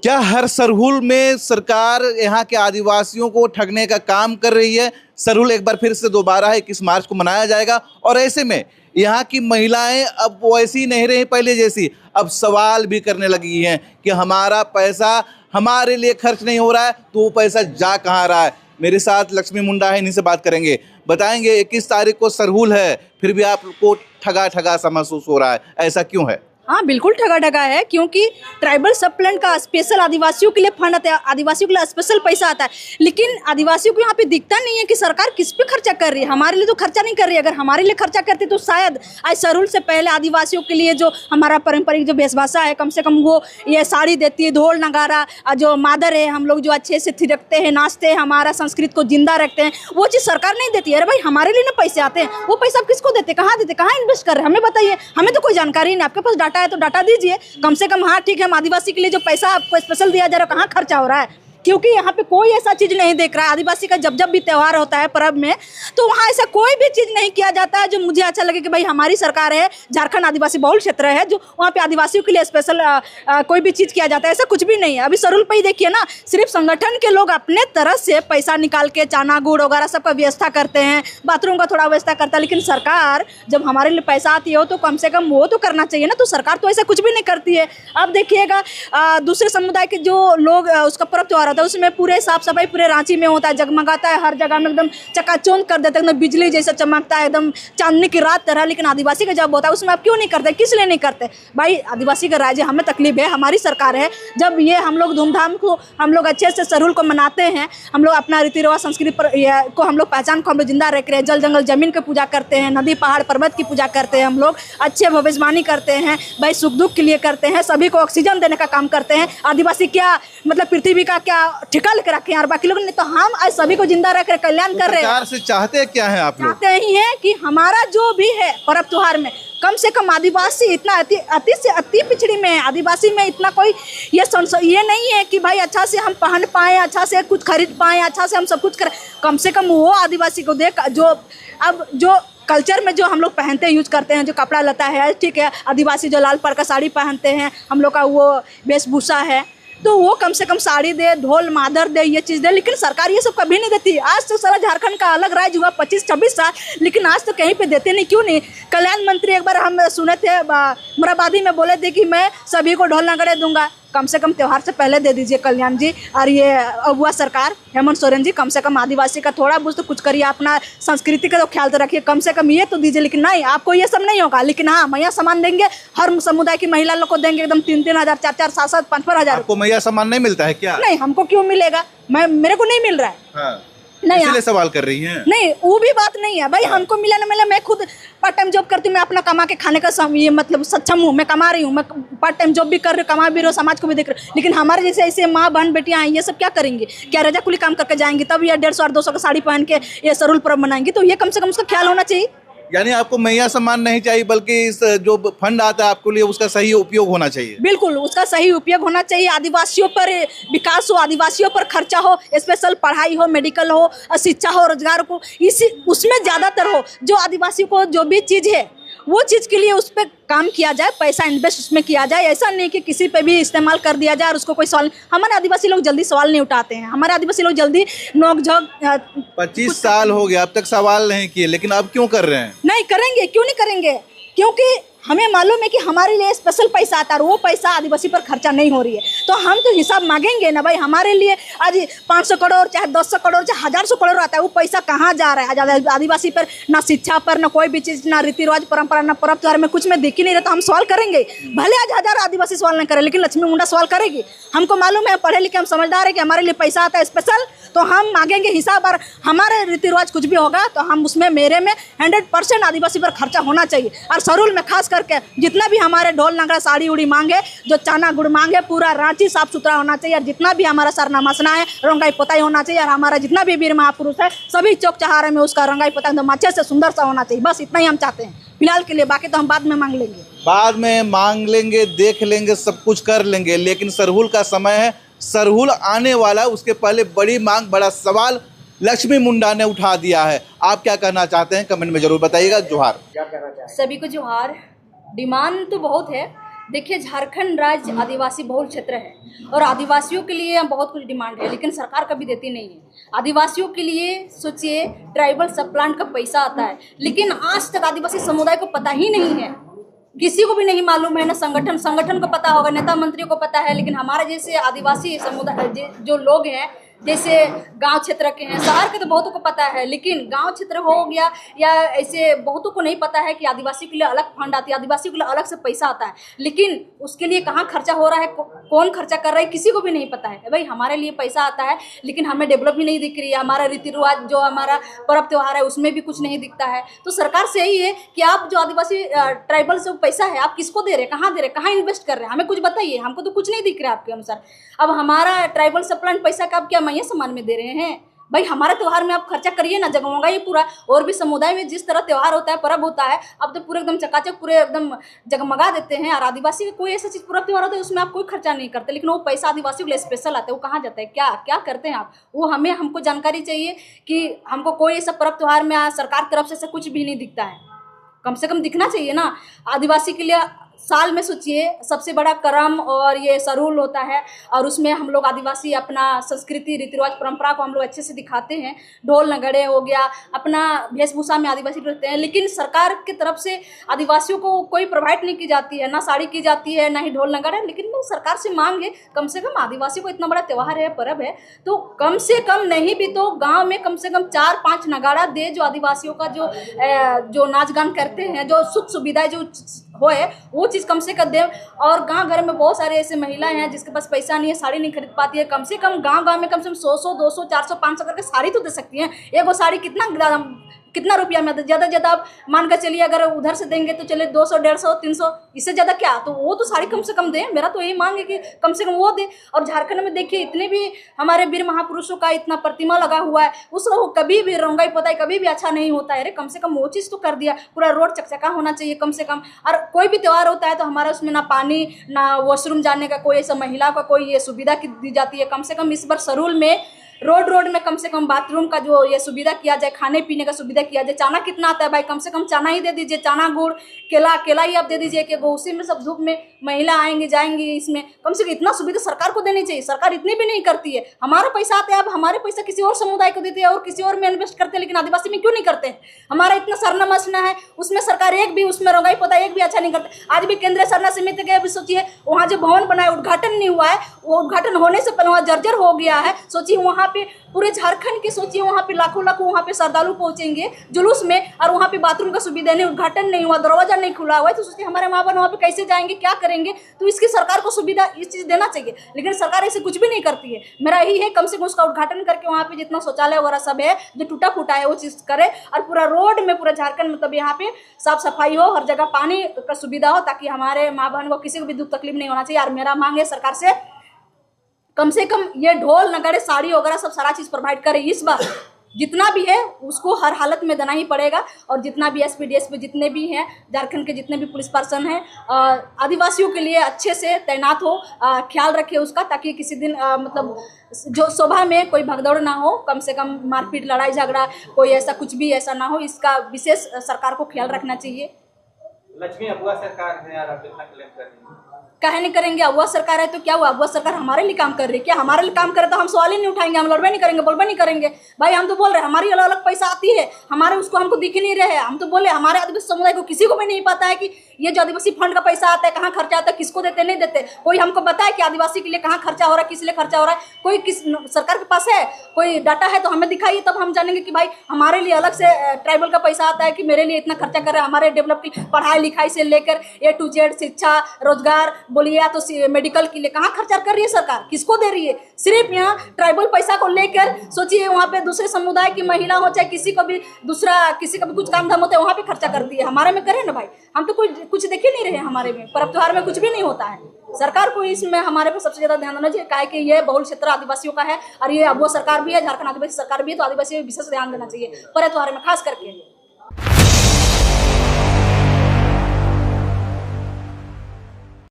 क्या हर सरहुल में सरकार यहाँ के आदिवासियों को ठगने का काम कर रही है? सरहुल एक बार फिर से दोबारा 21 मार्च को मनाया जाएगा और ऐसे में यहाँ की महिलाएं अब वैसी नहीं रही पहले जैसी, अब सवाल भी करने लगी हैं कि हमारा पैसा हमारे लिए खर्च नहीं हो रहा है तो वो पैसा जा कहाँ रहा है। मेरे साथ लक्ष्मी मुंडा है, इन्हीं से बात करेंगे, बताएंगे 21 तारीख को सरहुल है फिर भी आपको ठगा ठगा सा महसूस हो रहा है, ऐसा क्यों है? हाँ बिल्कुल ठगा ठगा है, क्योंकि ट्राइबल सब प्लान का स्पेशल आदिवासियों के लिए फंड आता है, आदिवासियों के लिए स्पेशल पैसा आता है, लेकिन आदिवासियों को यहाँ पे दिखता नहीं है कि सरकार किस पे खर्चा कर रही है। हमारे लिए तो खर्चा नहीं कर रही है। अगर हमारे लिए खर्चा करती तो शायद आज सरहुल से पहले आदिवासियों के लिए जो हमारा पारंपरिक जो वेशभूषा है, कम से कम वो ये साड़ी देती है, ढोल नगारा, जो मादर है, हम लोग जो अच्छे से थिरकते हैं, नाचते हैं, हमारा संस्कृति को जिंदा रखते हैं, वो चीज़ सरकार नहीं देती है। अरे भाई हमारे लिए ना पैसे आते हैं, वो पैसा आप किसको देते, कहाँ देते, कहाँ इन्वेस्ट कर रहे हैं, हमें बताइए। हमें तो कोई जानकारी नहीं। आपके पास डाटा है तो डाटा दीजिए कम से कम। हाँ ठीक है, हम आदिवासी के लिए जो पैसा आपको स्पेशल दिया जा रहा है कहाँ खर्चा हो रहा है, क्योंकि यहाँ पे कोई ऐसा चीज़ नहीं देख रहा है। आदिवासी का जब भी त्यौहार होता है, पर्व में, तो वहाँ ऐसा कोई भी चीज़ नहीं किया जाता है जो मुझे अच्छा लगे कि भाई हमारी सरकार है, झारखंड आदिवासी बहुल क्षेत्र है, जो वहाँ पे आदिवासियों के लिए स्पेशल कोई भी चीज़ किया जाता है, ऐसा कुछ भी नहीं है। अभी सरहुल पे ही देखिए ना, सिर्फ संगठन के लोग अपने तरफ से पैसा निकाल के चाना गुड़ वगैरह सबका व्यवस्था करते हैं, बाथरूम का थोड़ा व्यवस्था करता है, लेकिन सरकार जब हमारे लिए पैसा आती हो तो कम से कम वो तो करना चाहिए ना। तो सरकार तो ऐसा कुछ भी नहीं करती है। अब देखिएगा दूसरे समुदाय के जो लोग उसका पर्व त्यौहार होता है उसमें पूरे साफ सफाई पूरे रांची में होता है, जगमगाता है, हर जगह में एकदम चकाचौंध कर देते हैं, एकदम बिजली जैसा चमकता है, एकदम चांदनी की रात तरह। लेकिन आदिवासी का जब होता है उसमें आप क्यों नहीं करते, किस लिए नहीं करते? भाई आदिवासी का राज्य, हमें तकलीफ है, हमारी सरकार है, जब ये हम लोग धूमधाम को हम लोग अच्छे से सरहुल को मनाते हैं, हम लोग अपना रीति रिवाज संस्कृति को हम लोग पहचान को हम लोग जिंदा रख रहे हैं, जल जंगल जमीन की पूजा करते हैं, नदी पहाड़ पर्वत की पूजा करते हैं, हम लोग अच्छे भविष्यवाणी करते हैं, भाई सुख दुख के लिए करते हैं, सभी को ऑक्सीजन देने का काम करते हैं। आदिवासी क्या मतलब पृथ्वी का क्या ठिका लेकर रखे हैं और बाकी लोग नहीं, तो हम आज सभी को जिंदा रख रहे, कल्याण कर रहे हैं। सरकार से चाहते क्या है आप लोग? चाहते ही है कि हमारा जो भी है पर्व त्योहार में कम से कम आदिवासी इतना अति से अति पिछड़ी में है, आदिवासी में इतना कोई ये नहीं है कि भाई अच्छा से हम पहन पाएँ, अच्छा से कुछ खरीद पाएँ, अच्छा से हम सब कुछ करें। कम से कम वो आदिवासी को देख जो अब जो कल्चर में जो हम लोग पहनते हैं, यूज करते हैं, जो कपड़ा लता है, ठीक है, आदिवासी जो लाल पर का साड़ी पहनते हैं, हम लोग का वो वेशभूषा है, तो वो कम से कम साड़ी दे, ढोल मादर दे, ये चीज़ दे, लेकिन सरकार ये सब कभी नहीं देती। आज तो सारा झारखंड का अलग राज्य हुआ 25-26 साल, लेकिन आज तो कहीं पे देते नहीं। क्यों नहीं? कल्याण मंत्री एक बार हम सुने थे मुराबादी में बोले थे कि मैं सभी को ढोल नगाड़े दूंगा। कम से कम त्यौहार से पहले दे दीजिए कल्याण जी। और ये अगुआ सरकार हेमंत सोरेन जी, कम से कम आदिवासी का थोड़ा बहुत तो कुछ करिए, अपना संस्कृति का तो ख्याल तो रखिए, कम से कम ये तो दीजिए। लेकिन नहीं, आपको ये सब नहीं होगा, लेकिन हाँ मैया सामान देंगे, हर समुदाय की महिला लोग को देंगे एकदम 3-3 हज़ार, 4-4, 7-7, 5-5 हज़ार। आपको मैया सामान नहीं मिलता है क्या? नहीं, हमको क्यों मिलेगा, मेरे को नहीं मिल रहा है। हाँ। नहीं इसलिए सवाल कर रही हैं? नहीं, वो भी बात नहीं है भाई। हमको मिला ना मिला, मैं खुद पार्ट टाइम जॉब करती हूँ, मैं अपना कमा के खाने का ये मतलब सक्षम हूँ, मैं कमा रही हूँ, मैं पार्ट टाइम जॉब भी कर रही हूँ, कमा भी रही हूँ, समाज को भी देख रही हूँ। लेकिन हमारे जैसे ऐसे माँ बहन बेटियाँ हैं, ये सब क्या करेंगे? क्या रजाकुली काम करके जाएंगी तब ये 150 और 200 का साड़ी पहन के ये सरहुल पर्व मनाएंगी? तो ये कम से कम उसका ख्याल होना चाहिए। यानी आपको मैया सम्मान नहीं चाहिए, बल्कि इस जो फंड आता है आपके लिए उसका सही उपयोग होना चाहिए। बिल्कुल, उसका सही उपयोग होना चाहिए। आदिवासियों पर विकास हो, आदिवासियों पर खर्चा हो, स्पेशल पढ़ाई हो, मेडिकल हो, शिक्षा हो, रोजगार को इसी उसमें ज़्यादातर हो। जो आदिवासियों को जो भी चीज़ है वो चीज़ के लिए उस पर काम किया जाए, पैसा इन्वेस्ट उसमें किया जाए। ऐसा नहीं कि किसी पे भी इस्तेमाल कर दिया जाए और उसको कोई सवाल। हमारे आदिवासी लोग जल्दी सवाल नहीं उठाते हैं, हमारे आदिवासी लोग जल्दी नोक झोंक 25 साल हो गया अब तक सवाल नहीं किए, लेकिन अब क्यों कर रहे हैं? नहीं करेंगे, क्यों नहीं करेंगे? क्योंकि हमें मालूम है कि हमारे लिए स्पेशल पैसा आता है और वो पैसा आदिवासी पर खर्चा नहीं हो रही है, तो हम तो हिसाब मांगेंगे ना भाई। हमारे लिए आज 500 करोड़ चाहे 200 करोड़ चाहे 1000 करोड़ आता है, वो पैसा कहाँ जा रहा है? आज आदिवासी पर ना शिक्षा पर, ना कोई भी चीज़, ना रीति रिवाज परंपरा, ना पर्व त्योहार में कुछ में दिख ही नहीं रहा। तो हम सवाल करेंगे, भले आज 1000 आदिवासी सवाल नहीं करें, लेकिन लक्ष्मी मुंडा सवाल करेगी। हमको मालूम है, पढ़े लिखे हम समझदार है कि हमारे लिए पैसा आता है स्पेशल, तो हम मांगेंगे हिसाब। और हमारे रीति रिवाज कुछ भी होगा तो हम उसमें मेरे में 100% आदिवासी पर खर्चा होना चाहिए। और सरहुल में खास करके जितना भी हमारे ढोल नगरा साड़ी उड़ी मांगे, जो चाना गुड़ मांगे, पूरा रांची साफ सुथरा होना चाहिए। और जितना भी हमारा सरनामासना है रंगाई पोताई होना चाहिए। और हमारा जितना भी वीर महापुरुष है सभी चौक चौराहे में उसका रंगाई पोताई एकदम अच्छे से सुंदर सा होना चाहिए। बस इतना ही हम चाहते हैं फिलहाल के लिए, बाकी तो हम बाद में मांग लेंगे। बाद में मांग लेंगे, देख लेंगे, सब कुछ कर लेंगे, लेकिन सरहुल का समय है, सरहुल आने वाला, उसके पहले बड़ी मांग, बड़ा सवाल लक्ष्मी मुंडा ने उठा दिया है। आप क्या कहना चाहते हैं कमेंट में जरूर बताइएगा। जोहार। सभी को जोहार। डिमांड तो बहुत है, देखिए, झारखंड राज्य आदिवासी बहुल क्षेत्र है और आदिवासियों के लिए बहुत कुछ डिमांड है, लेकिन सरकार कभी देती नहीं है। आदिवासियों के लिए सोचिए, ट्राइबल सब प्लान का पैसा आता है, लेकिन आज तक आदिवासी समुदाय को पता ही नहीं है, किसी को भी नहीं मालूम है। ना संगठन को पता होगा, नेता मंत्रियों को पता है, लेकिन हमारे जैसे आदिवासी समुदाय जो लोग हैं, जैसे गांव क्षेत्र के हैं, शहर के तो बहुतों को पता है, लेकिन गांव क्षेत्र हो गया या ऐसे बहुतों को नहीं पता है कि आदिवासी के लिए अलग फंड आती है, आदिवासी के लिए अलग से पैसा आता है, लेकिन उसके लिए कहाँ खर्चा हो रहा है, कौन खर्चा कर रहा है, किसी को भी नहीं पता है। भाई हमारे लिए पैसा आता है, लेकिन हमें डेवलप भी नहीं दिख रही है। हमारा रीति रिवाज, जो हमारा पर्व त्योहार है, उसमें भी कुछ नहीं दिखता है। तो सरकार से यही है कि आप जो आदिवासी ट्राइबल से पैसा है, आप किसको दे रहे हैं, कहाँ दे रहे हैं, कहाँ इन्वेस्ट कर रहे हैं, हमें कुछ बताइए। हमको तो कुछ नहीं दिख रहा है आपके अनुसार। अब हमारा ट्राइबल सप्लांट पैसा का आप क्या मैया सामान में दे रहे हैं? भाई हमारे त्योहार में आप खर्चा करिए ना, जगमगाइए पूरा। और भी समुदाय में जिस तरह त्योहार होता है, पर्व होता है, अब तो पूरे एकदम चकाचक पूरे एकदम जगमगा देते हैं। और आदिवासी का कोई ऐसा चीज पर्व त्योहार होता है उसमें आप कोई खर्चा नहीं करते, लेकिन वो पैसा आदिवासियों के लिए स्पेशल आता है। वो कहाँ जाता है, क्या क्या करते हैं आप, वो हमको जानकारी चाहिए कि हमको कोई ऐसा पर्व त्योहार में सरकार तरफ से ऐसा कुछ भी नहीं दिखता है। कम से कम दिखना चाहिए ना। आदिवासी के लिए साल में सोचिए सबसे बड़ा करम और ये सरूल होता है, और उसमें हम लोग आदिवासी अपना संस्कृति, रीति रिवाज, परंपरा को हम लोग अच्छे से दिखाते हैं। ढोल नगाड़े हो गया, अपना वेशभूषा में आदिवासी रहते हैं, लेकिन सरकार की तरफ से आदिवासियों को कोई प्रोवाइड नहीं की जाती है, ना साड़ी की जाती है, ना ही ढोल नगाड़े। लेकिन सरकार से मांग है, कम से कम आदिवासी को इतना बड़ा त्यौहार है, पर्व है, तो कम से कम नहीं भी तो गाँव में कम से कम 4-5 नगाड़ा दे, जो आदिवासियों का जो नाच गान करते हैं, जो सुख सुविधाएं जो हो है, वो चीज़ कम से कम दें। और गांव घर में बहुत सारे ऐसे महिलाएं हैं जिसके पास पैसा नहीं है, साड़ी नहीं खरीद पाती है, कम से कम गांव में कम से कम 100, 200, 400, 500 करके साड़ी तो दे सकती हैं। एक वो साड़ी कितना रुपया में, ज़्यादा से ज़्यादा मान कर चलिए, अगर उधर से देंगे तो चलिए 200, 150, 300, इससे ज़्यादा क्या, तो वो तो साड़ी कम से कम दें। मेरा तो यही मांग है कि कम से कम वो दे। और झारखंड में देखिए, इतने भी हमारे वीर महापुरुषों का इतना प्रतिमा लगा हुआ है, उसको कभी भी रंगाई पोताई कभी भी अच्छा नहीं होता है। अरे कम से कम वो चीज़ तो कर दिया, पूरा रोड चकचका होना चाहिए कम से कम। और कोई भी त्यौहार होता है तो हमारा उसमें ना पानी, ना वॉशरूम जाने का कोई ऐसा महिला का कोई ये सुविधा दी जाती है। कम से कम इस बार सरूल में रोड में कम से कम बाथरूम का जो ये सुविधा किया जाए, खाने पीने का सुविधा किया जाए। चाना कितना आता है भाई, कम से कम चाना ही दे दीजिए, चाना गुड़ केला ही आप दे दीजिए कि उसी में सब धूप में महिला आएंगी जाएंगी, इसमें कम से कम इतना सुविधा सरकार को देनी चाहिए। सरकार इतनी भी नहीं करती है। हमारा पैसा आता है, अब हमारे पैसा किसी और समुदाय को देती है और किसी और में इन्वेस्ट करते हैं, लेकिन आदिवासी में क्यों नहीं करते हैं? हमारा इतना सरना मसना है, उसमें सरकार एक भी उसमें रंगाई पोताई एक भी अच्छा नहीं करते। आज भी केंद्रीय सरना समिति के भी सोचिए, वहाँ जो भवन बना है उद्घाटन नहीं हुआ है, वो उद्घाटन होने से पहले वहाँ जर्जर हो गया है। सोचिए वहाँ पे पूरे झारखंड के, सोचिए वहाँ पे लाखों वहाँ पे श्रद्धालु पहुंचेंगे जुलूस में, और वहाँ पे बाथरूम का सुविधा नहीं, उद्घाटन नहीं हुआ, दरवाजा नहीं खुला हुआ है, तो सोचिए हमारे माँ बहन वहाँ पे कैसे जाएंगे, क्या करेंगे? तो इसकी सरकार को सुविधा इस चीज़ देना चाहिए, लेकिन सरकार ऐसे कुछ भी नहीं करती है। मेरा यही है, कम से कम उसका उद्घाटन करके वहाँ पे जितना शौचालय वगैरह सब है जो टूटा फूटा है वो चीज़ करे, और पूरा रोड में पूरा झारखंड मतलब यहाँ पे साफ सफाई हो, हर जगह पानी का सुविधा हो, ताकि हमारे माँ बहन को किसी को भी दुख तकलीफ नहीं होना चाहिए। और मेरा मांग है सरकार से कम ये ढोल नगाड़े साड़ी वगैरह सब सारा चीज़ प्रोवाइड करे। इस बार जितना भी है उसको हर हालत में देना ही पड़ेगा। और जितना भी एसपी डीएसपी जितने भी हैं झारखंड के, जितने भी पुलिस पर्सन हैं, आदिवासियों के लिए अच्छे से तैनात हो, ख्याल रखे उसका, ताकि किसी दिन मतलब जो सभा में कोई भगदौड़ ना हो, कम से कम मारपीट लड़ाई झगड़ा कोई ऐसा कुछ भी ऐसा ना हो, इसका विशेष सरकार को ख्याल रखना चाहिए। लक्ष्मी अबुआ सरकार है यार, आप इतना क्लेम कर रही हैं। काहे नहीं करेंगे? अबुआ सरकार है तो क्या हुआ? अबुआ सरकार हमारे लिए काम कर रही है क्या? हमारे लिए काम करे तो हम सवाल ही नहीं उठाएंगे, हम लड़बे नहीं करेंगे, बोलबे नहीं करेंगे। भाई हम तो बोल रहे हैं हमारी अलग अलग पैसा आती है, हमारे उसको हमको दिख ही नहीं रहे हैं। हम तो बोले हमारे आदिवासी समुदाय को किसी को भी नहीं पता है कि ये जो आदिवासी फंड का पैसा आता है कहाँ खर्चा आता है, किसको देते नहीं देते। कोई हमको बताए कि आदिवासी के लिए कहाँ खर्चा हो रहा है, किस लिए खर्चा हो रहा है, कोई किस सरकार के पास है कोई डाटा है तो हमें दिखाइए, तब हम जानेंगे कि भाई हमारे लिए अलग से ट्राइबल का पैसा आता है कि मेरे लिए इतना खर्चा कर रहा है, हमारे डेवलप की पढ़ाई लिखाई से लेकर A to Z, शिक्षा, रोजगार बोलिए या तो मेडिकल के लिए कहाँ खर्चा कर रही है सरकार, किसको दे रही है? सिर्फ यहाँ ट्राइबल पैसा को लेकर सोचिए, वहाँ पे दूसरे समुदाय की महिला हो चाहे किसी को भी किसी का भी कुछ काम धाम होता है वहाँ पे खर्चा करती है। हमारे में करे ना भाई, हम तो कुछ देख ही नहीं रहे, हमारे में पर्व त्योहार में कुछ भी नहीं होता है। सरकार को इसमें हमारे पे सबसे ज्यादा ध्यान देना चाहिए, काहे कि ये बहुल क्षेत्र आदिवासियों का है और ये अबुआ सरकार भी है, झारखंड आदिवासी सरकार भी है, तो आदिवासी विशेष ध्यान देना चाहिए पर्व त्योहार में खास करके।